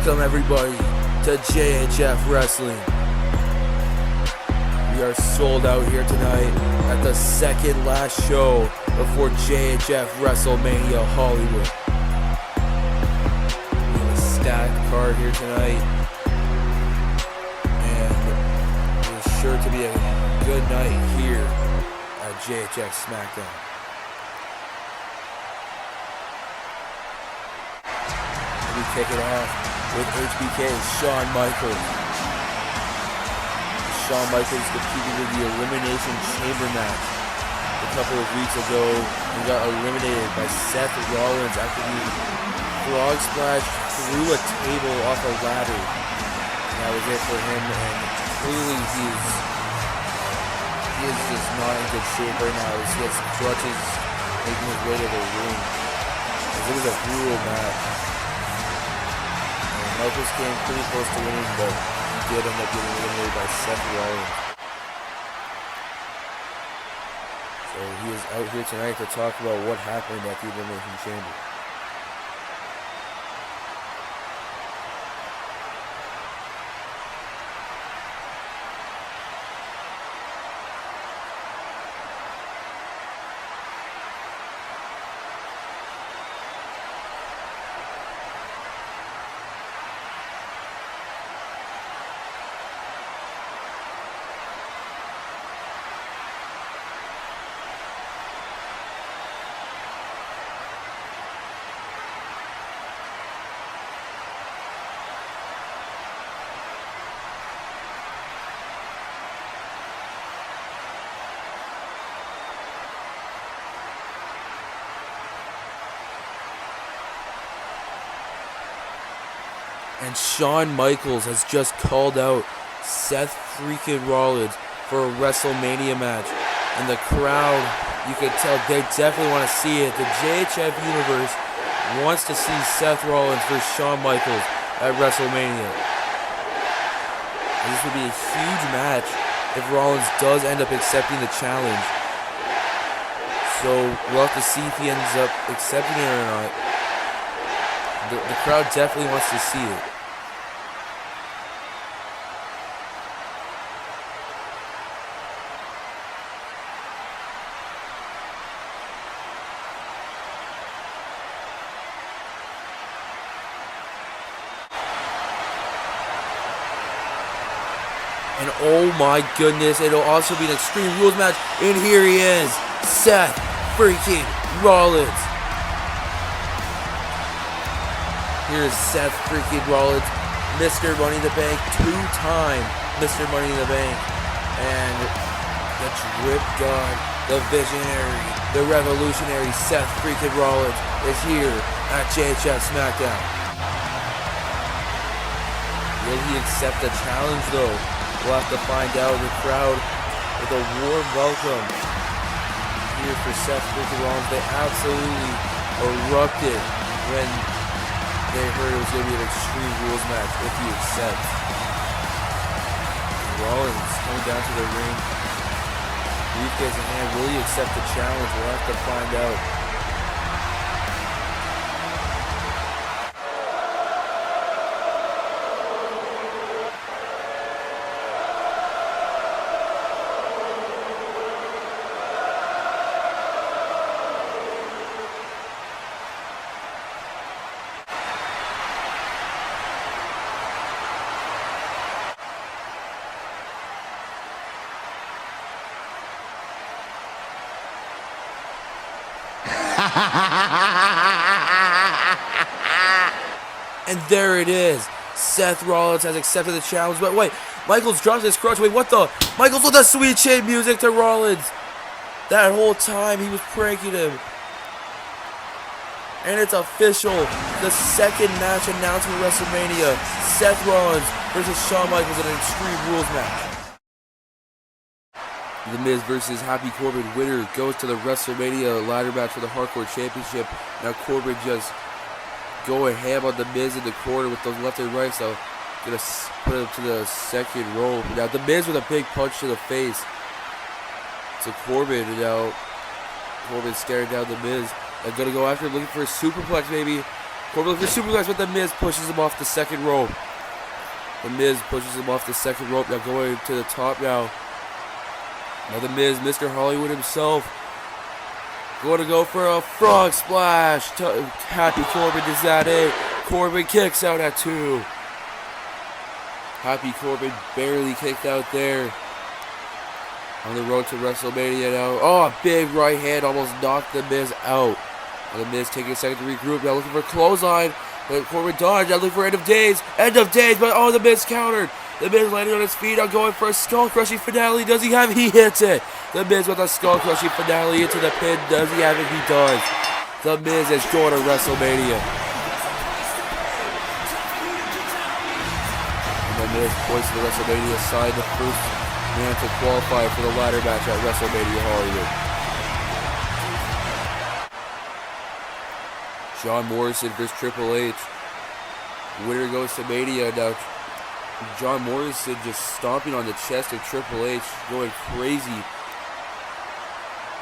Welcome everybody to JHF Wrestling. We are sold out here tonight at the second last show before JHF WrestleMania Hollywood. We have a stacked card here tonight, and it is sure to be a good night here at JHF SmackDown. We kick it off with HBK Shawn Michaels. Shawn Michaels competed in the Elimination Chamber match a couple of weeks ago and got eliminated by Seth Rollins after he frog splashed through a table off a ladder. And that was it for him, and clearly he is just not in good shape right now. He has crutches making his way to the ring. It was a brutal match. Michaels came pretty close to winning, but he did end up getting eliminated by Seth Rollins. So he is out here tonight to talk about what happened at the Elimination Chamber. And Shawn Michaels has just called out Seth freaking Rollins for a WrestleMania match. And the crowd, you can tell, they definitely want to see it. The JHF universe wants to see Seth Rollins versus Shawn Michaels at WrestleMania. And this would be a huge match if Rollins does end up accepting the challenge. So we'll have to see if he ends up accepting it or not. The crowd definitely wants to see it. And oh my goodness, it'll also be an Extreme Rules match. And here he is, Seth freaking Rollins. Here's Seth freaking Rollins, Mr. Money in the Bank, two-time Mr. Money in the Bank. And the Drip God, the Visionary, the Revolutionary Seth freaking Rollins is here at JHF SmackDown. Will he accept the challenge though? We'll have to find out. The crowd with a warm welcome here for Seth freaking Rollins. They absolutely erupted when they heard it was going to be an Extreme Rules match if he accepts. Rollins coming down to the ring. Briefcase in hand. Will he accept the challenge? We'll have to find out. And there it is. Seth Rollins has accepted the challenge. But wait, Michaels drops his crutch. Wait, what the? Michaels with the sweet chin music to Rollins. That whole time he was pranking him. And it's official. The second match announced for WrestleMania. Seth Rollins versus Shawn Michaels in an Extreme Rules match. The Miz versus Happy Corbin. Winner goes to the WrestleMania ladder match for the Hardcore Championship. Now Corbin just going ham on the Miz in the corner with the left and right, so gonna put him to the second rope. Now the Miz with a big punch to the face to Corbin. And now Corbin staring down the Miz. They're gonna go after him, looking for a superplex maybe. Corbin looking for superplex, but The Miz pushes him off the second rope. The Miz pushes him off the second rope. Now going to the top now. Now The Miz, Mr. Hollywood himself, going to go for a frog splash. Happy Corbin, does that it? Corbin kicks out at 2. Happy Corbin barely kicked out there. On the road to WrestleMania now. Oh, a big right hand almost knocked The Miz out. And The Miz taking a second to regroup. Now looking for a clothesline. But Corbin dodged. Now looking for end of days. End of days. But oh, The Miz countered. The Miz landing on his feet. Now going for a skull-crushing finale. Does he have it? He hits it. The Miz with a skull-crushing finale into the pin. Does he have it? He does. The Miz is going to WrestleMania. And The Miz points to the WrestleMania side. The first man to qualify for the ladder match at WrestleMania Hollywood. John Morrison versus Triple H. Winner goes to Mania. Now John Morrison just stomping on the chest of Triple H, going crazy.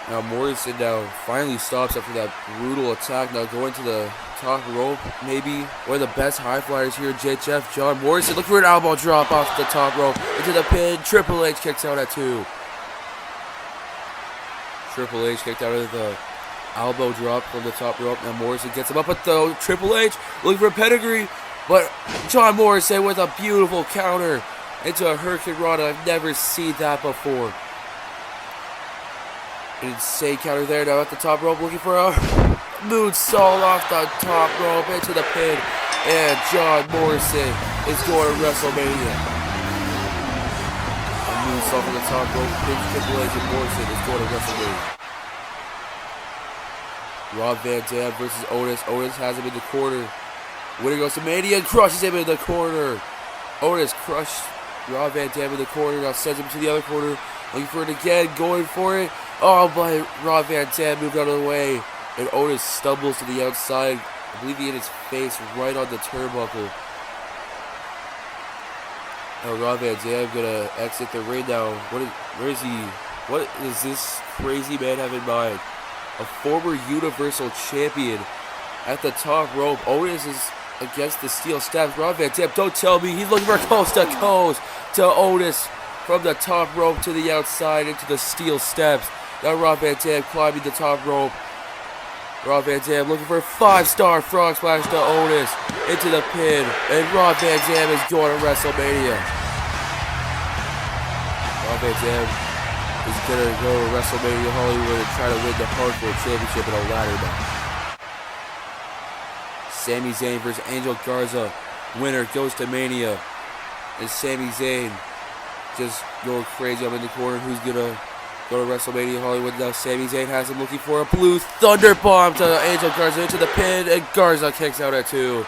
Now Morrison now finally stops after that brutal attack. Now going to the top rope, maybe one of the best high flyers here in JHF. John Morrison looking for an elbow drop off the top rope into the pin. Triple H kicks out at 2. Triple H kicked out of the elbow drop from the top rope. Now Morrison gets him up, but though Triple H looking for a pedigree, but John Morrison with a beautiful counter into a Hurricane Rana. I've never seen that before. An insane counter there. Now at the top rope looking for a moonsault off the top rope into the pin. And John Morrison is going to WrestleMania. A moonsault from the top rope. Triple H and Morrison is going to WrestleMania. Rob Van Dam versus Otis. Otis has him in the corner. Winner goes to Mania and crushes him in the corner. Otis crushed Rob Van Dam in the corner. Now sends him to the other corner. Looking for it again. Going for it. Oh, but Rob Van Dam moved out of the way. And Otis stumbles to the outside. I believe he hit his face right on the turnbuckle. Now Rob Van Dam gonna exit the ring now. Where is he? What does this crazy man have in mind? A former Universal Champion at the top rope. Otis is against the steel steps. Rob Van Dam, don't tell me he's looking for coast to coast to Otis from the top rope to the outside into the steel steps. Now Rob Van Dam climbing the top rope. Rob Van Dam looking for a 5-star frog splash to Otis into the pin. And Rob Van Dam is going to WrestleMania. Rob Van Dam is going to go to WrestleMania Hollywood and try to win the Hardcore Championship in a ladder match. Sami Zayn versus Angel Garza. Winner goes to Mania. And Sami Zayn just going crazy up in the corner. Who's going to go to WrestleMania Hollywood? Now Sami Zayn has him looking for a blue thunder bomb to Angel Garza into the pin. And Garza kicks out at 2.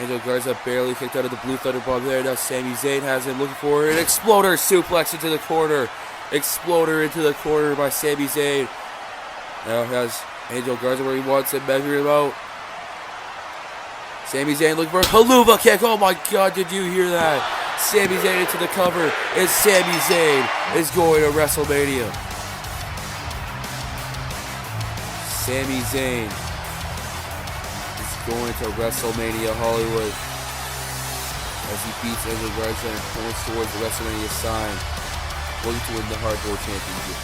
Angel Garza barely kicked out of the blue thunder bomb there. Now Sami Zayn has him looking for an exploder suplex into the corner. Exploder into the corner by Sami Zayn. Now has Angel Garza where he wants it, measure him out. Sami Zayn looking for a haluva kick. Oh my God, did you hear that? Sami Zayn into the cover. And Sami Zayn is going to WrestleMania. Sami Zayn is going to WrestleMania Hollywood as he beats Angel Garza and points towards the WrestleMania sign, looking to win the Hardcore Championship.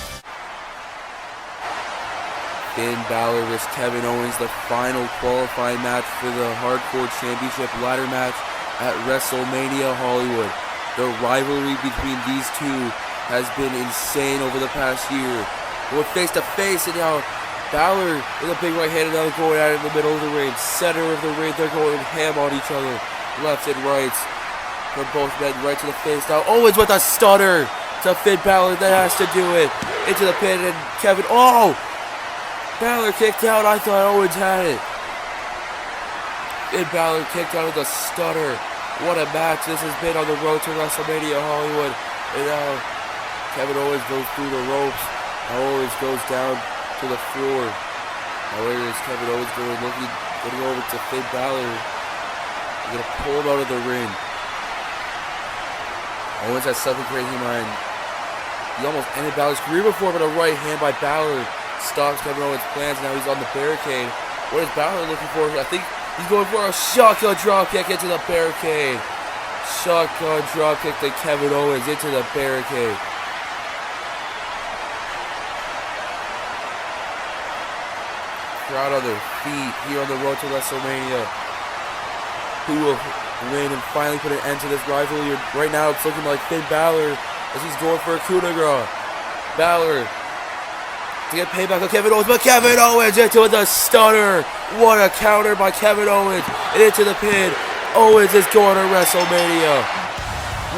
Finn Balor versus Kevin Owens, the final qualifying match for the Hardcore Championship ladder match at WrestleMania Hollywood. The rivalry between these two has been insane over the past year. Going face to face, and now Balor with a big right hand, and now they're going at it in the middle of the ring. Center of the ring, they're going ham on each other. Lefts and rights from both men, right to the face. Now Owens with a stunner to Finn Balor, that has to do it. Into the pin, and Kevin, oh! Balor kicked out, I thought Owens had it. Finn Balor kicked out of the stunner. What a match this has been on the road to WrestleMania Hollywood. And now Kevin Owens goes through the ropes. Now Owens goes down to the floor. Now where is Kevin Owens going over to Finn Balor. He's going to pull him out of the ring. Owens has something crazy in mind. He almost ended Balor's career before, but a right hand by Balor stops Kevin Owens' plans. Now he's on the barricade. What is Balor looking for? I think he's going for a shotgun dropkick into the barricade. Shotgun dropkick to Kevin Owens into the barricade. Crowd on their feet here on the road to WrestleMania. Who will win and finally put an end to this rivalry? Right now it's looking like Finn Balor as he's going for a coup de grace. Balor to get payback on Kevin Owens, but Kevin Owens into the stunner. What a counter by Kevin Owens and into the pin. Owens is going to WrestleMania.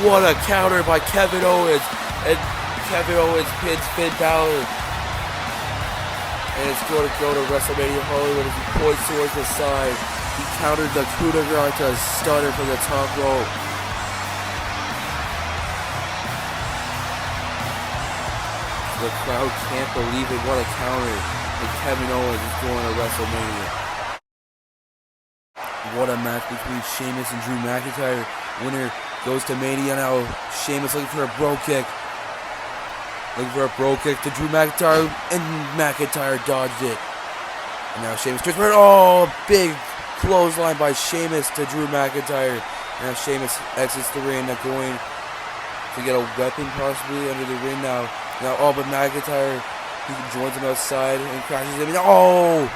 What a counter by Kevin Owens, and Kevin Owens pins Finn Balor. And it's going to go to WrestleMania Hollywood as he points towards the side. He countered the coup de grace to a stunner from the top rope. The crowd can't believe it. What a counter. And Kevin Owens is going to WrestleMania. What a match between Sheamus and Drew McIntyre. Winner goes to Mania now. Sheamus looking for a bro kick. Looking for a bro kick to Drew McIntyre, and McIntyre dodged it. And now Sheamus turns for it. Oh, big clothesline by Sheamus to Drew McIntyre. Now Sheamus exits the ring, now going to get a weapon possibly under the ring now. Oh, but McIntyre, he joins him outside and crashes him. Oh,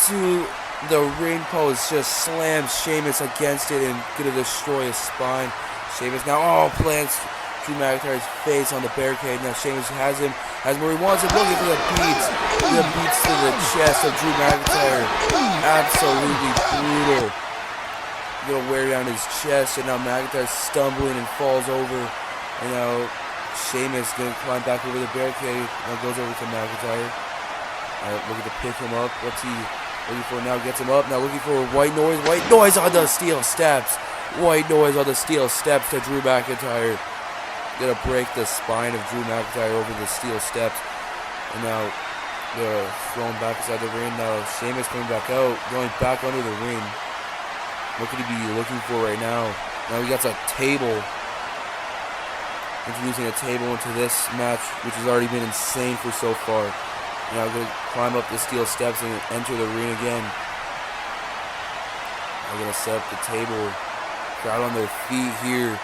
to the ring post, just slams Sheamus against it and gonna destroy his spine. Sheamus now, plants Drew McIntyre's face on the barricade. Now Sheamus has him where he wants him, looking for the beats. The beats to the chest of Drew McIntyre. Absolutely brutal. Gonna wear down his chest, and now McIntyre's stumbling and falls over. And now Sheamus gonna climb back over the barricade. Now goes over to McIntyre. Looking to pick him up. What's he looking for now? Gets him up. Now looking for White Noise. White Noise on the steel steps. White Noise on the steel steps to Drew McIntyre. Gonna break the spine of Drew McIntyre over the steel steps. And now gonna throw him back inside the ring. Now Sheamus coming back out. Going back under the ring. What could he be looking for right now? Now he got a table. Introducing a table into this match, which has already been insane for so far. Now going to climb up the steel steps and enter the ring again. They're going to set up the table. Crowd on their feet here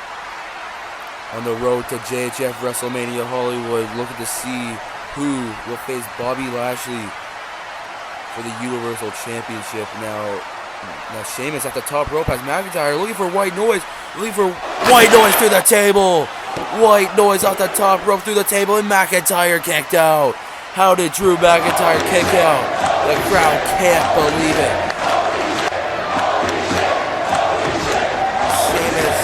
on the road to JHF WrestleMania Hollywood, looking to see who will face Bobby Lashley for the Universal Championship. Now Sheamus at the top rope has McIntyre looking for White Noise. Looking for White Noise through the table. White Noise off the top rope through the table, and McIntyre kicked out. How did Drew McIntyre kick out? The crowd can't believe it. Sheamus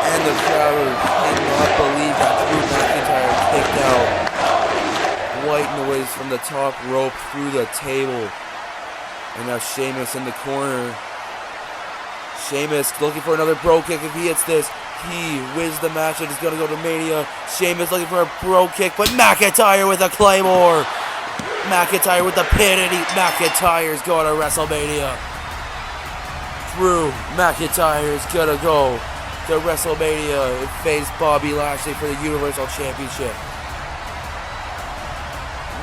and the crowd cannot believe that Drew McIntyre kicked out. White Noise from the top rope through the table. And now Sheamus in the corner. Sheamus looking for another bro kick. If he hits this, he wins the match and is going to go to Mania. Sheamus looking for a bro kick, but McIntyre with a Claymore. McIntyre with the pin, and McIntyre's going to WrestleMania. Drew McIntyre is going to go to WrestleMania and face Bobby Lashley for the Universal Championship.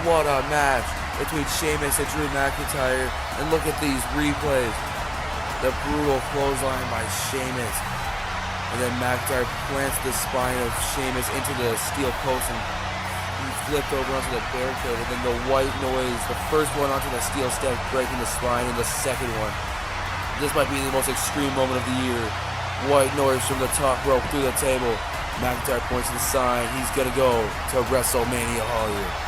What a match between Sheamus and Drew McIntyre. And look at these replays. The brutal clothesline by Sheamus. And then McIntyre plants the spine of Sheamus into the steel post, and he flipped over onto the barricade. And then the White Noise, the first one onto the steel step, breaking the spine, and the second one. This might be the most extreme moment of the year. White Noise from the top rope through the table. McIntyre points to the sign. He's going to go to WrestleMania Hollywood.